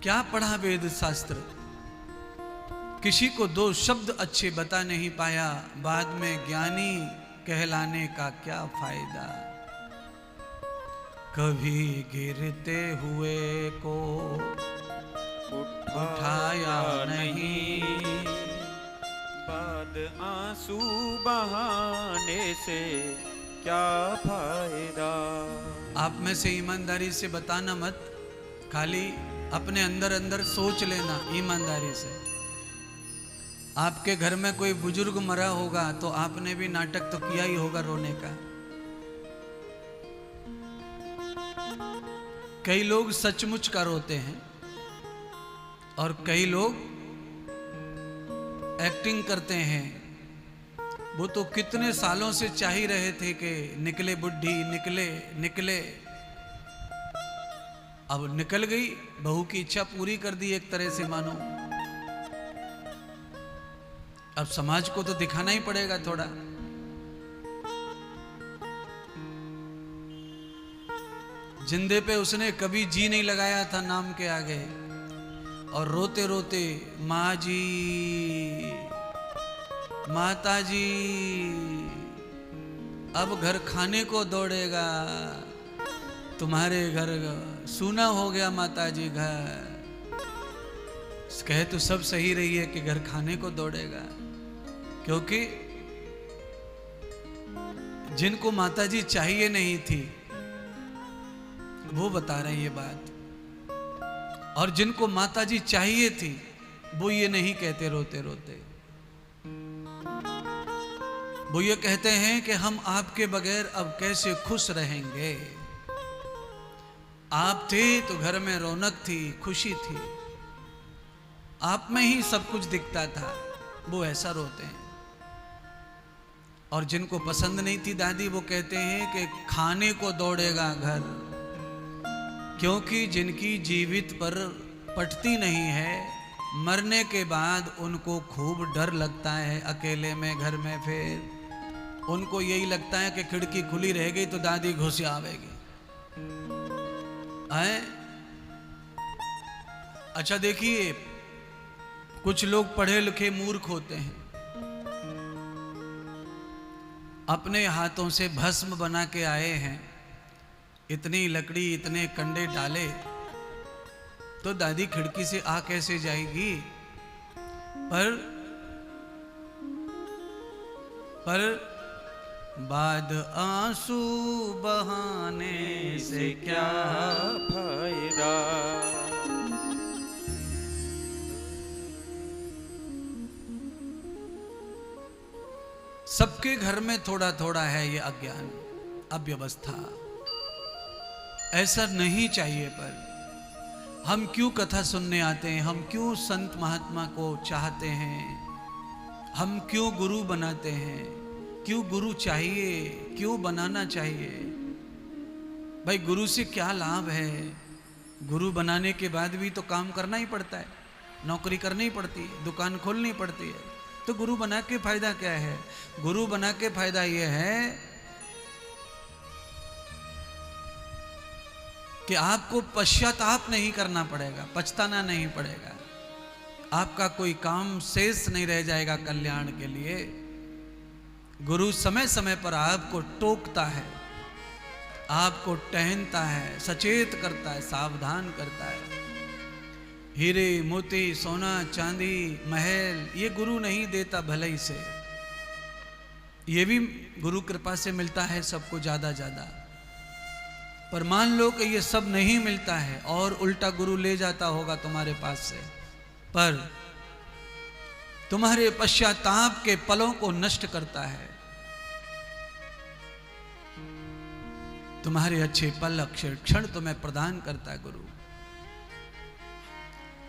क्या पढ़ा वेद शास्त्र, किसी को दो शब्द अच्छे बता नहीं पाया, बाद में ज्ञानी कहलाने का क्या फायदा। कभी गिरते हुए को उठाया नहीं, बाद आंसू बहाने से क्या फायदा। आप में से ईमानदारी से बताना मत, खाली अपने अंदर अंदर सोच लेना ईमानदारी से। आपके घर में कोई बुजुर्ग मरा होगा तो आपने भी नाटक तो किया ही होगा रोने का। कई लोग सचमुच का रोते हैं और कई लोग एक्टिंग करते हैं। वो तो कितने सालों से चाह ही रहे थे कि निकले बुढ़ी, निकले निकले, अब निकल गई, बहू की इच्छा पूरी कर दी एक तरह से मानो। अब समाज को तो दिखाना ही पड़ेगा थोड़ा। जिंदे पे उसने कभी जी नहीं लगाया था नाम के आगे, और रोते रोते माँ जी, माता जी, अब घर खाने को दौड़ेगा, तुम्हारे घर सूना हो गया माता जी घर। कहे तो सब सही रही है कि घर खाने को दौड़ेगा, क्योंकि जिनको माता जी चाहिए नहीं थी वो बता रहे हैं ये बात, और जिनको माता जी चाहिए थी वो ये नहीं कहते रोते रोते। वो ये कहते हैं कि हम आपके बगैर अब कैसे खुश रहेंगे। आप थे तो घर में रौनक थी, खुशी थी, आप में ही सब कुछ दिखता था, वो ऐसा रोते हैं। और जिनको पसंद नहीं थी दादी, वो कहते हैं कि खाने को दौड़ेगा घर, क्योंकि जिनकी जीवित पर पटती नहीं है, मरने के बाद उनको खूब डर लगता है अकेले में घर में। फिर उनको यही लगता है कि खिड़की खुली रह गई तो दादी घुस आवेगी। अच्छा देखिए, कुछ लोग पढ़े लिखे मूर्ख होते हैं, अपने हाथों से भस्म बना के आए हैं, इतनी लकड़ी इतने कंडे डाले, तो दादी खिड़की से आ कैसे जाएगी। पर बाद आंसू बहाने से क्या फायदा। सबके घर में थोड़ा थोड़ा है ये अज्ञान, अव्यवस्था। ऐसा नहीं चाहिए, पर हम क्यों कथा सुनने आते हैं, हम क्यों संत महात्मा को चाहते हैं, हम क्यों गुरु बनाते हैं, क्यों गुरु चाहिए, क्यों बनाना चाहिए। भाई गुरु से क्या लाभ है। गुरु बनाने के बाद भी तो काम करना ही पड़ता है, नौकरी करनी पड़ती है, दुकान खोलनी पड़ती है, तो गुरु बना के फायदा क्या है। गुरु बना के फायदा यह है कि आपको पश्चाताप नहीं करना पड़ेगा, पछताना नहीं पड़ेगा, आपका कोई काम शेष नहीं रह जाएगा कल्याण के लिए। गुरु समय समय पर आपको टोकता है, आपको टहनता है, सचेत करता है, सावधान करता है। हीरे मोती सोना चांदी महल ये गुरु नहीं देता भलाई से, ये भी गुरु कृपा से मिलता है सबको ज्यादा ज्यादा। पर मान लो कि ये सब नहीं मिलता है और उल्टा गुरु ले जाता होगा तुम्हारे पास से, पर तुम्हारे पश्चाताप के पलों को नष्ट करता है। तुम्हारे अच्छे पल अक्षर क्षण तुम्हें प्रदान करता है गुरु।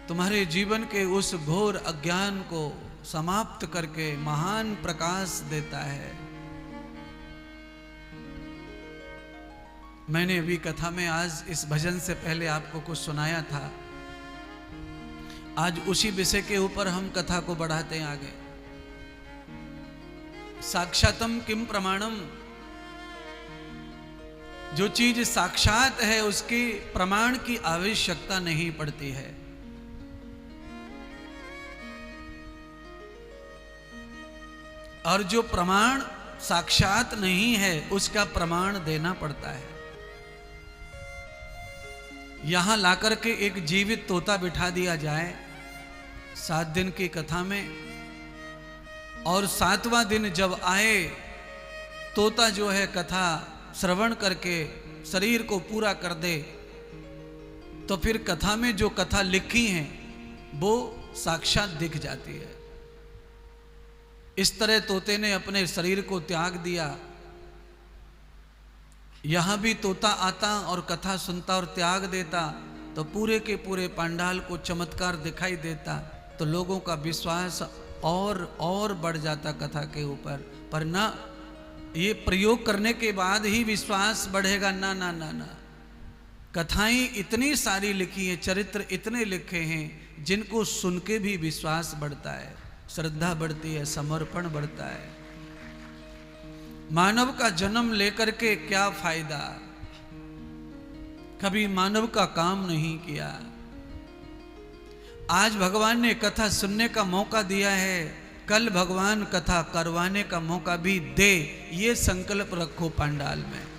तुम्हारे जीवन के उस घोर अज्ञान को समाप्त करके महान प्रकाश देता है। मैंने अभी कथा में आज इस भजन से पहले आपको कुछ सुनाया था, आज उसी विषय के ऊपर हम कथा को बढ़ाते हैं आगे। साक्षातम किम प्रमाणम, जो चीज साक्षात है उसकी प्रमाण की आवश्यकता नहीं पड़ती है। और जो प्रमाण साक्षात नहीं है उसका प्रमाण देना पड़ता है। यहां लाकर के एक जीवित तोता बिठा दिया जाए 7 दिन की कथा में, और 7वां दिन जब आए तोता जो है कथा श्रवण करके शरीर को पूरा कर दे, तो फिर कथा में जो कथा लिखी है वो साक्षात दिख जाती है। इस तरह तोते ने अपने शरीर को त्याग दिया। यहां भी तोता आता और कथा सुनता और त्याग देता तो पूरे के पूरे पंडाल को चमत्कार दिखाई देता, तो लोगों का विश्वास और बढ़ जाता कथा के ऊपर। पर ना, ये प्रयोग करने के बाद ही विश्वास बढ़ेगा, ना ना ना ना। कथाएं इतनी सारी लिखी हैं, चरित्र इतने लिखे हैं जिनको सुन के भी विश्वास बढ़ता है, श्रद्धा बढ़ती है, समर्पण बढ़ता है। मानव का जन्म लेकर के क्या फायदा, कभी मानव का काम नहीं किया। आज भगवान ने कथा सुनने का मौका दिया है, कल भगवान कथा करवाने का मौका भी दे, ये संकल्प रखो पंडाल में।